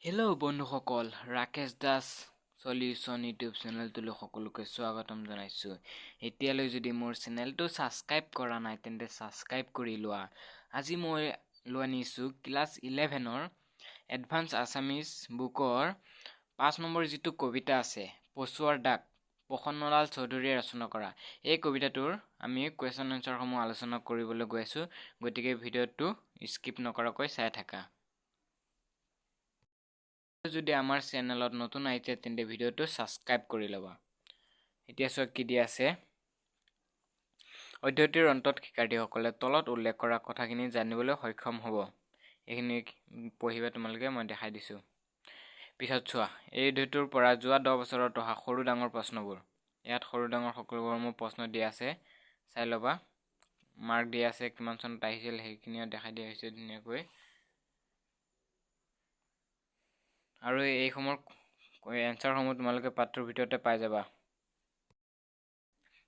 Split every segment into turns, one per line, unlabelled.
Hello' বন্ধুসকল, Rakesh Das solution YouTube চেনেলটোলৈ সকলোকে স্বাগতম জনাইছোঁ। এতিয়ালৈ যদি মোৰ চেনেলটো ছাবস্ক্ৰাইব কৰা নাই তেন্তে ছাবস্ক্ৰাইব কৰি লোৱা। আজি মই লৈ আনিছোঁ ক্লাছ 11ৰ এডভান্স আছামিজ বুকৰ 5 নম্বৰ যিটো কবিতা আছে, পচুৱাৰ দাগ, প্ৰসন্নলাল চৌধুৰীয়ে ৰচনা কৰা। এই কবিতাটোৰ আমি কুৱেশ্যন এনচাৰসমূহ আলোচনা কৰিবলৈ গৈ আছোঁ, গতিকে ভিডিঅ'টো স্কিপ নকৰাকৈ চাই থাকা। যদি আমাৰ চেনেলত নতুন আহিছে তেন্তে ভিডিঅ'টো ছাবস্ক্ৰাইব কৰি ল'বা। এতিয়া চোৱা কি দিয়া আছে। অধ্যয়টিৰ অন্তত শিক্ষাৰ্থীসকলে তলত উল্লেখ কৰা কথাখিনি জানিবলৈ সক্ষম হ'ব। এইখিনি পঢ়িবা তোমালোকে, মই দেখাই দিছোঁ। পিছত চোৱা, এই অধ্যয়টোৰ পৰা যোৱা 10 বছৰত অহা সৰু ডাঙৰ প্ৰশ্নবোৰ। ইয়াত সৰু ডাঙৰ সকলোবোৰ মোৰ প্ৰশ্ন দিয়া আছে, চাই ল'বা। মাৰ্ক দিয়া আছে, কিমান চনত আহিছিল সেইখিনিও দেখাই দিয়া হৈছে ধুনীয়াকৈ। আৰু এইসমূহৰ এনচাৰসমূহ তোমালোকে পাঠটোৰ ভিতৰতে পাই যাবা।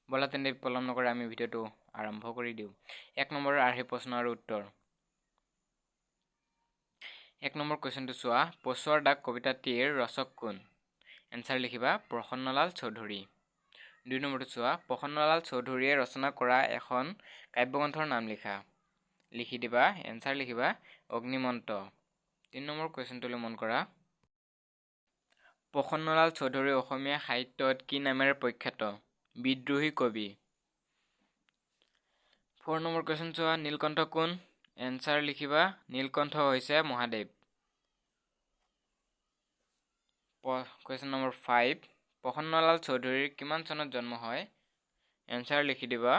ব'লা তেন্তে পলম নকৰি আমি ভিডিঅ'টো আৰম্ভ কৰি দিওঁ। 1 নম্বৰৰ আৰ্হি প্ৰশ্ন আৰু উত্তৰ। 1 নম্বৰ কুৱেশ্যনটো চোৱা, পচুৱাৰ দাগ কবিতাটিৰ ৰচক কোন? এনচাৰ লিখিবা প্ৰসন্নলাল চৌধুৰী। 2 নম্বৰটো চোৱা, প্ৰসন্নলাল চৌধুৰীয়ে ৰচনা কৰা এখন কাব্যগ্ৰন্থৰ নাম লিখা। লিখি দিবা, এনচাৰ লিখিবা অগ্নিমন্ত্ৰ। 3 নম্বৰ কুৱেশ্যনটোলৈ মন কৰা। প্ৰসন্নলাল চৌধুৰী অসমীয়া সাহিত্যত কি নামেৰে প্ৰখ্যাত? বিদ্ৰোহী কবি। 4 নম্বৰ কুৱেশ্যন চোৱা, নীলকণ্ঠ কোন? এনচাৰ লিখিবা নীলকণ্ঠ হৈছে মহাদেৱ। কুৱেশ্যন নম্বৰ 5, প্ৰসন্নলাল চৌধুৰীৰ কিমান চনত জন্ম হয়? এনচাৰ লিখি দিবা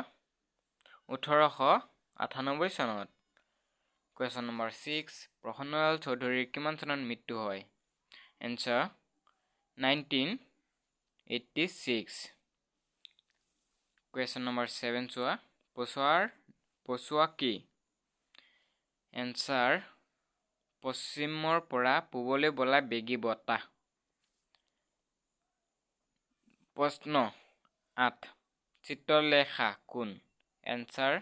1898 চনত। কুৱেশ্যন নম্বৰ 6, প্ৰসন্নলাল চৌধুৰীৰ কিমান চনত মৃত্যু হয়? এনচাৰ 1986। কুৱেশ্যন নম্বৰ 7 চোৱা, পচুৱা কি? এনচাৰ পশ্চিমৰ পৰা পূবলৈ বলা বেগী বতাহ। প্ৰশ্ন 8, চিত্ৰলেখা কোন? এনচাৰ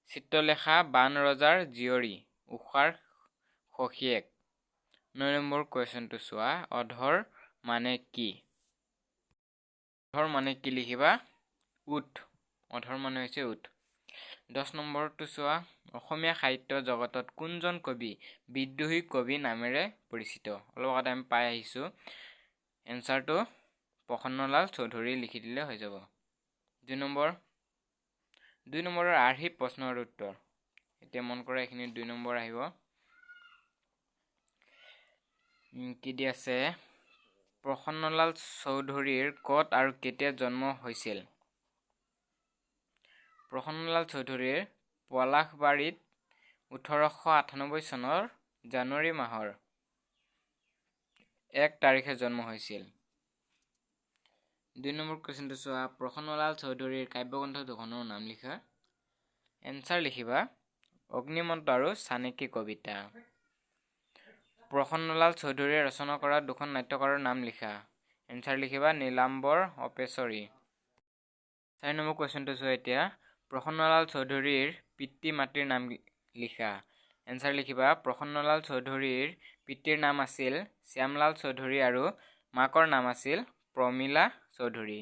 চিত্ৰলেখা বান ৰজাৰ জীয়ৰী, উষাৰ সখীয়েক। 9 নম্বৰ কুৱেশ্যনটো চোৱা, অধৰ মানে কি? অধৰ মানে কি লিখিবা উঠ। অধৰ মানে হৈছে উঠ। 10 নম্বৰটো চোৱা, অসমীয়া সাহিত্য জগতত কোনজন কবি বিদ্ৰোহী কবি নামেৰে পৰিচিত? অলপ আগতে আমি পাই আহিছোঁ। এনচাৰটো প্ৰসন্নলাল চৌধুৰী লিখি দিলে হৈ যাব। 2 নম্বৰৰ আৰ্হি প্ৰশ্ন আৰু উত্তৰ। এতিয়া মন কৰা, এইখিনি 2 নম্বৰ আহিব। কি দি আছে, প্ৰসন্নলাল চৌধুৰীৰ ক'ত আৰু কেতিয়া জন্ম হৈছিল? প্ৰসন্নলাল চৌধুৰীৰ পলাশবাৰীত 1898 চনৰ জানুৱাৰী মাহৰ 1 তাৰিখে জন্ম হৈছিল। 2 নম্বৰ কুৱেশ্যনটো চোৱা, প্ৰসন্নলাল চৌধুৰীৰ কাব্যগ্ৰন্থ দুখনৰ নাম লিখা। এনচাৰ লিখিবা অগ্নিমন্ত্ৰ আৰু চানেকি কবিতা। প্ৰসন্নলাল চৌধুৰীয়ে ৰচনা কৰা দুখন নাট্যকাৰৰ নাম লিখা। এনচাৰ লিখিবা নীলাম্বৰ অপেশ্বৰী। 4 নম্বৰ কুৱেশ্যনটো চোৱা এতিয়া, প্ৰসন্নলাল চৌধুৰীৰ পিতৃ মাতৃৰ নাম লিখা। এনচাৰ লিখিবা প্ৰসন্নলাল চৌধুৰীৰ পিতৃৰ নাম আছিল শ্যামলাল চৌধুৰী আৰু মাকৰ নাম আছিল প্ৰমীলা চৌধুৰী।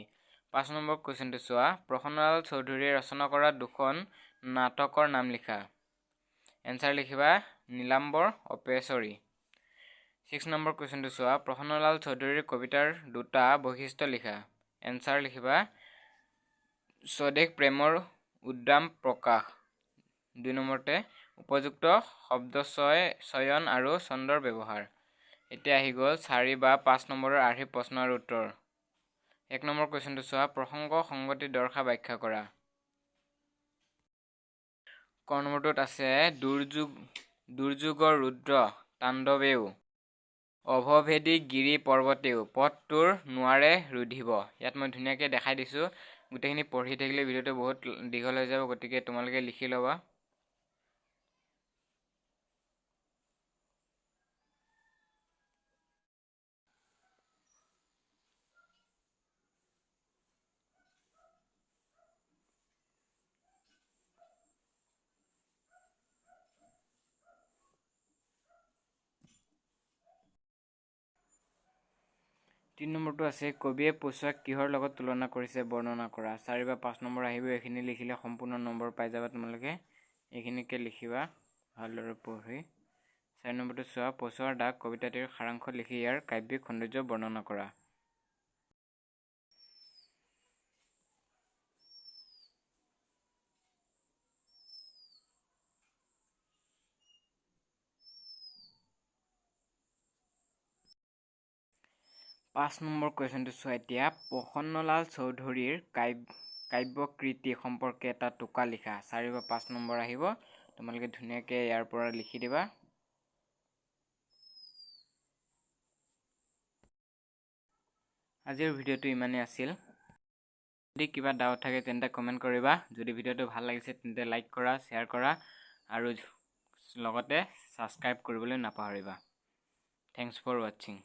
5 নম্বৰ কুৱেশ্যনটো চোৱা, প্ৰসন্নলাল চৌধুৰীয়ে ৰচনা কৰা দুখন নাটকৰ নাম লিখা। এনচাৰ লিখিবা নীলাম্বৰ অপেশ্বৰী। 6 নম্বৰ কুৱেশ্যনটো চোৱা, প্ৰসন্নলাল চৌধুৰীৰ কবিতাৰ দুটা বৈশিষ্ট্য লিখা। এনচাৰ লিখিবা স্বদেশ প্ৰেমৰ উদ্দাম প্ৰকাশ। 2 নম্বৰতে উপযুক্ত শব্দচয়ন আৰু ছন্দৰ ব্যৱহাৰ। এতিয়া আহি গ'ল 4 বা 5 নম্বৰৰ আৰ্হি প্ৰশ্ন আৰু উত্তৰ। 1 নম্বৰ কুৱেশ্যনটো চোৱা, প্ৰসংগ সংগতি দৰ্শা ব্যাখ্যা কৰা। ক নম্বৰটোত আছে দুৰ্যোগৰ ৰুদ্ৰ তাণ্ডৱেও অভভেদী গিৰি পৰ্বতেও পথটোৰ নোৱাৰে ৰুধিব। ইয়াত মই ধুনীয়াকৈ দেখাই দিছোঁ। গোটেইখিনি পঢ়ি থাকিলে ভিডিঅ'টো বহুত দীঘল হৈ যাব, গতিকে তোমালোকে লিখি ল'বা। 3 নম্বৰটো আছে কবিয়ে পোছাক কিহৰ লগত তুলনা কৰিছে বৰ্ণনা কৰা 4 বা 5 নম্বৰ আহিব এখিনি লিখিলে সম্পূৰ্ণ নম্বৰ পাই যাবা তোমালোকে এখিনিকে লিখিবা ভালদৰে পঢ়ি 4 নম্বৰটো চোৱা পোছৰ দাগ কবিতাটিৰ সাৰাংশ লিখি ইয়াৰ কাব্যিক সৌন্দৰ্য বৰ্ণনা কৰা 5 নম্বৰ কোৱেশ্চনটো চোৱা এতিয়া প্ৰসন্নলাল চৌধুৰীৰ কাব্যকৃতি সম্পৰ্কে এটা টোকা লিখা 4 বা 5 নম্বৰ আহিব তোমালোকে ধুনীয়াকৈ ইয়াৰ পৰা লিখি দিবা আজিৰ ভিডিঅ'টো ইমানেই আছিল যদি কিবা ডাউট থাকে তেন্তে কমেন্ট কৰিবা যদি ভিডিঅ'টো ভাল লাগিছে তেন্তে লাইক কৰা শ্বেয়াৰ কৰা আৰু লগতে সাবস্ক্ৰাইব কৰিবলৈ নাপাহৰিবা থ্যাঙ্কস ফৰ ওয়াচিং